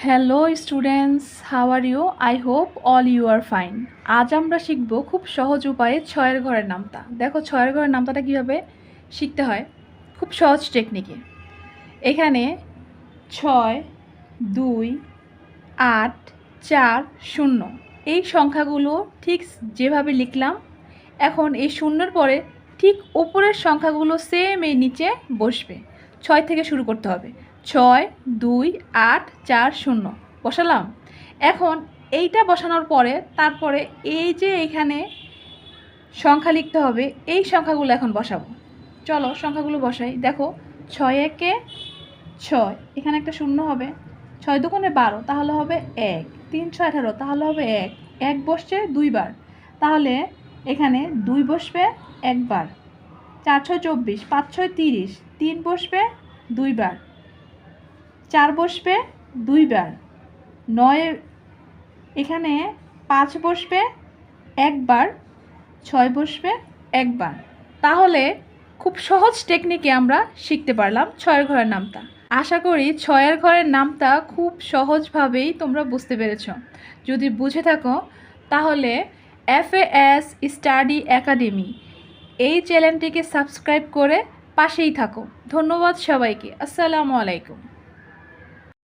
Hello students, how are you? I hope all you are fine. আজ আমরা শিখব খুব সহজ উপায়ে ছয়ের ঘরের নামতা। দেখো ছয়ের ঘরের নামতাটা কীভাবে শিখতে হয়, খুব সহজ টেকনিকে। এখানে 6, 2, 8, 4, 0 এই সংখ্যাগুলো ঠিক যেভাবে লিখলাম, এখন এই শূন্যর পরে ঠিক উপরের সংখ্যাগুলো সেম এই নিচে বসবে। 6 থেকে শুরু করতে হবে। 6, 2, 8, 4, 0 বসালাম। এখন এইটা বসানোর পরে তারপরে এই যে এইখানে সংখ্যা লিখতে হবে, এই সংখ্যাগুলো এখন বসাবো। চলো সংখ্যাগুলো বসাই। দেখো 6 একে 6, এখানে একটা 0 হবে। 6 দুগুণে 12, তাহলে হবে 1। 3 6 18, তাহলে হবে 1। 1 বসছে 2 বার, তাহলে এখানে 2 বসবে একবার। 4 6 24, 5 6 30, 3 বসবে 2 বার। 4 বসবে 2 বার। 9 এখানে 5 বসবে একবার। 6 বসবে একবার। তাহলে খুব সহজ টেকনিকে আমরা শিখতে পারলাম ছয়ের ঘরের নামতা। আশা করি ছয়ের ঘরের নামতা খুব সহজভাবেই তোমরা বুঝতে পেরেছ। যদি বুঝে থাকো তাহলে FAS স্টাডি একাডেমি এই চ্যানেলটিকে সাবস্ক্রাইব করে পাশেই থাকো। ধন্যবাদ সবাইকে। আসসালামু আলাইকুম।